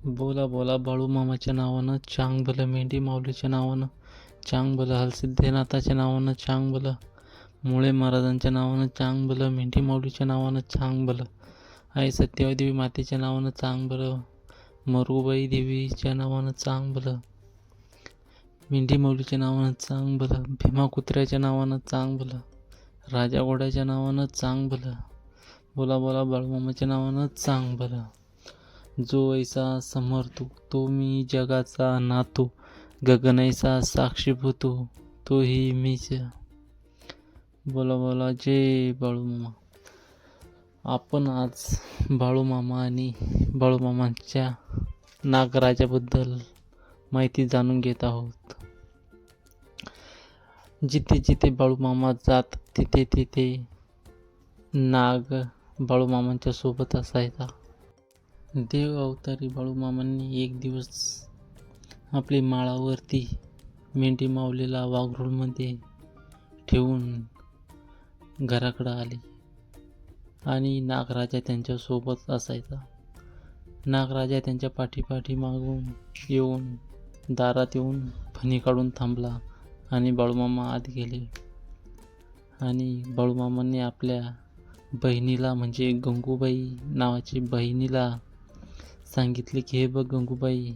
बोला बोला बाळू मामाच्या नावानं, चांग भलं मेंढी माऊलीच्या नावानं, चांग भलं हलसिद्धनाथाच्या नावानं, चांग भलं मुळे महाराजांच्या नावानं, चांग भलं मेंढी माऊलीच्या नावानं, चांग भलं आई सत्यवती देवी मातेच्या नावानं, चांग भलं मरुबाई देवीच्या नावानं, चांग भलं मेंढी माऊलीच्या नावानं, चांग भलं भीमा कुत्र्याच्या नावानं, चांग भलं राजा घोड्याच्या नावानं, चांग भलं बोला बोला बाळूमामाच्या नावानं, चांग भलं जो ऐसा समर्थो तो मी जगाचा नातो, गगनैसा साक्षीभूतो तो ही मीच. बोला बोला जय बाळूमामा. आपण आज बाळूमामा आणि बाळूमामांच्या नागराजाबद्दल माहिती जाणून घेत आहोत. जिथे जिथे बाळूमामा जात तिथे तिथे नाग बाळूमामांच्या सोबत असायचा. देव अवतारी बाळूमामांनी एक दिवस आपली माळावरती मेंढी माऊलीला वाघरूळमध्ये ठेवून घराकडं आले आणि नागराजा त्यांच्यासोबत असायचा. नागराजा त्यांच्या पाठीपाठी मागून येऊन दारात येऊन फणी काढून थांबला आणि बाळूमामा आत गेले आणि बाळूमामांनी आपल्या बहिणीला म्हणजे गंगूबाई नावाची बहिणीला सांगितले की हे बघ गंगूबाई,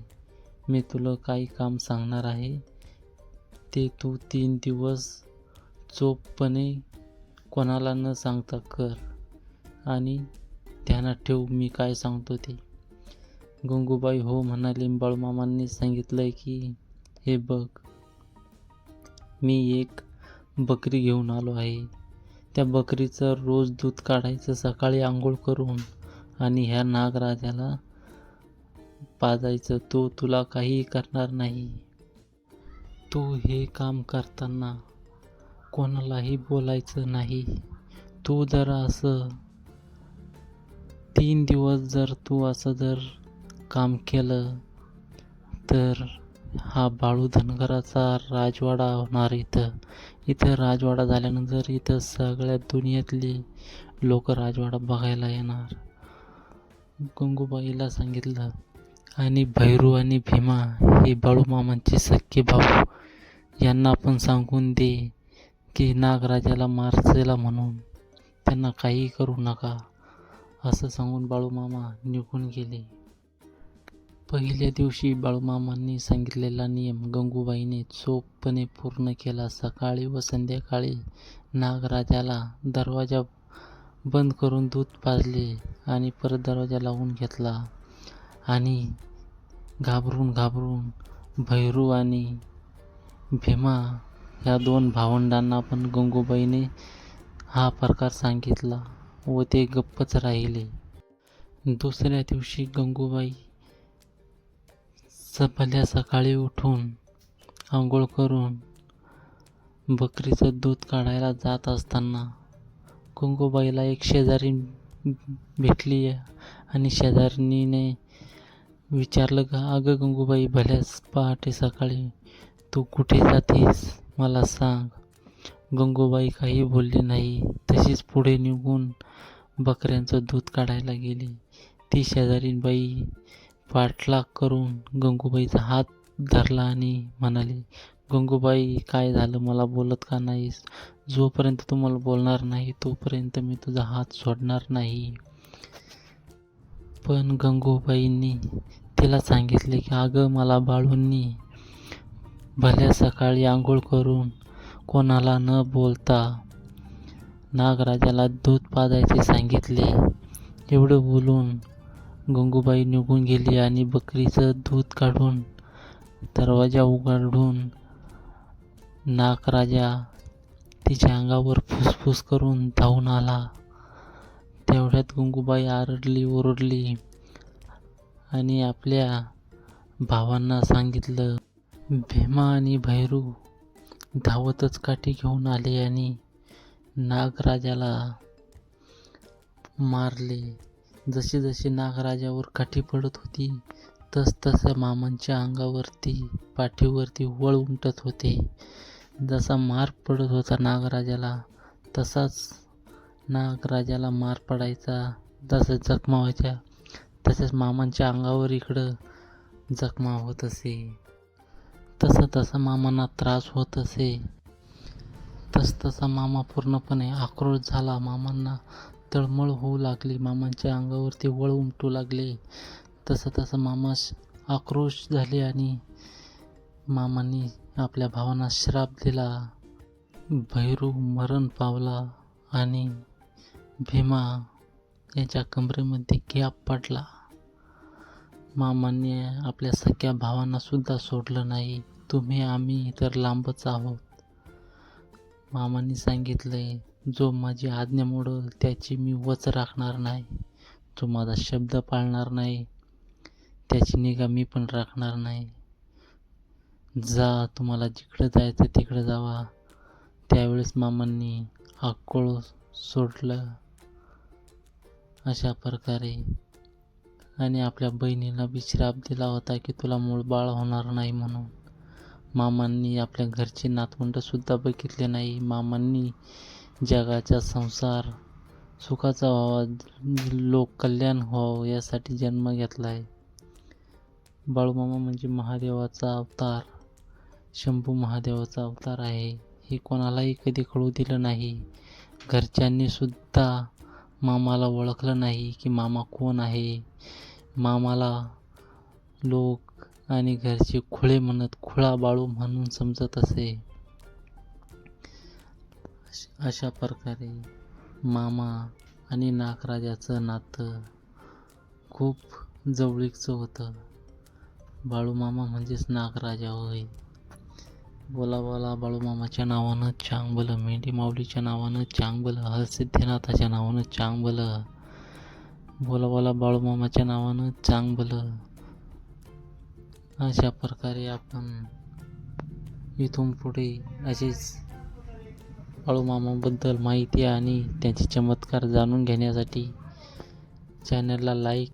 मी तुला काही काम सांगणार आहे ते तू 3 दिवस चोखपणे कोणाला न सांगता कर आणि ध्यानात ठेव मी काय सांगतो ते. गंगूबाई हो म्हणाले. बाळूमामांनी सांगितलंय की हे बघ, मी एक बकरी घेऊन आलो आहे. त्या बकरीचं रोज दूध काढायचं सकाळी आंघोळ करून आणि ह्या नागराजाला पाजायचं. तो तुला काही करणार नाही. तू हे काम करताना कोणालाही बोलायचं नाही. तू जर असं 3 दिवस जर तू असं जर काम केलं तर हा बाळू धनगराचा राजवाडा होणार. इथं राजवाडा झाल्यानंतर इथं सगळ्या दुनियातली लोक राजवाडा बघायला येणार. गंगूबाईला सांगितलं आणि भैरू आणि भीमा हे बाळूमामांचे सख्खे भाऊ यांना पण सांगून दे की नागराजाला मारचेला म्हणून त्यांना काही करू नका असं सांगून बाळूमामा निघून गेले. पहिल्या दिवशी बाळूमामांनी सांगितलेला नियम गंगूबाईने चोखपणे पूर्ण केला. सकाळी व संध्याकाळी नागराजाला दरवाजा बंद करून दूध पाजले आणि परत दरवाजा लावून घेतला आणि घाबरून भैरू आणि भीमा ह्या 2 भावंडांना पण गंगूबाईने हा प्रकार सांगितला व ते गप्पच राहिले. दुसऱ्या दिवशी गंगूबाई भल्या सकाळी उठून आंघोळ करून बकरीचं दूध काढायला जात असताना गंगूबाईला एक शेजारी भेटली आणि शेजारणीने विचारलं का अगं गंगूबाई, भल्याच पहाटे सकाळी तू कुठे जातीस मला सांग. गंगूबाई काही बोलली नाही. तशीच पुढे निघून बकऱ्यांचं दूध काढायला गेली. ती शेजारी बाई पाठलाग करून गंगूबाईचा हात धरला आणि म्हणाली, गंगूबाई काय झालं, मला बोलत का नाहीस? जोपर्यंत तू मला बोलणार नाही तोपर्यंत मी तुझा हात सोडणार नाही. पण गंगूबाईंनी तिला सांगितले की अगं मला बाळूंनी भल्या सकाळी आंघोळ करून कोणाला न बोलता नागराजाला दूध पाजायचे सांगितले. एवढं बोलून गंगूबाई निघून गेली आणि बकरीचं दूध काढून दरवाजा उघडून नागराजा तिच्या अंगावर फुसफुस करून धावून आला. तेवढ्यात गंगूबाई आरडली ओरडली आणि आपल्या भावांना सांगितलं. भीमा आणि भैरू धावतच काठी घेऊन आले आणि नागराजाला मारले. जशी जशी नागराजावर काठी पडत होती तसं मामांच्या अंगावरती पाठीवरती वळ उमटत होते. जसा मार पडत होता नागराजाला तसाच नागराजाला मार पडायचा. जसं जखमा व्हायच्या तसेच मामांच्या अंगावर इकडं जखमा होत असे. तसा तसा मामांना त्रास होत असे. तसा मामा पूर्णपणे आक्रोश झाला. मामांना तळमळ होऊ लागली. मामांच्या अंगावरती वळ उमटू लागले. तसं मामा आक्रोश झाले आणि मामांनी आपल्या भावांना श्राप दिला. भैरू मरण पावला आणि भीमा याच्या कमरेमध्ये गॅप पडला. मामांनी आपल्या सख्या भावांना सुद्धा सोडलं नाही. तुम्ही आम्ही तर लांबच आहोत. मामांनी सांगितलंय, जो माझी आज्ञा मोडल त्याची मी वच राखणार नाही. जो माझा शब्द पाळणार नाही त्याची निगा मी पण राखणार नाही. जा, तुम्हाला जिकडं जायचं तिकडं जावा. त्यावेळेस मामांनी अक्कोळ सोडलं अशा प्रकारे. आणि आपल्या बहिणीला बी श्राप दिला होता की तुला मूळ बाळ होणार नाही म्हणून. मामांनी आपल्या घरचे नातवंडसुद्धा बघितले नाही. मामांनी जगाचा संसार सुखाचा व्हावा, लोक कल्याण व्हावं यासाठी जन्म घेतला आहे. बाळूमामा म्हणजे महादेवाचा अवतार, शंभू महादेवाचा अवतार आहे. हे कोणालाही कधी कळू दिलं नाही. घरच्यांनी सुद्धा मामाला ओळखलं नाही की मामा कोण आहे. मामाला लोक आणि घरचे खुळे म्हणत, खुळा बाळू म्हणून समजत असे. अशा प्रकारे मामा आणि नागराजाचं नातं खूप जवळीकचं होतं. बाळूमामा म्हणजेच नागराजा होय. बोला बोला बाळूमामाच्या नावानं चांगलं, मेंढी माऊलीच्या नावानं चांगलं, हरसिद्धनाथाच्या नावानं चांगलं. बोला बोला बाळूमामाच्या नावानं चांगलं. अशा प्रकारे आपण इथून पुढे असेच बाळूमामाबद्दल माहिती आणि त्यांचे चमत्कार जाणून घेण्यासाठी चॅनलला लाईक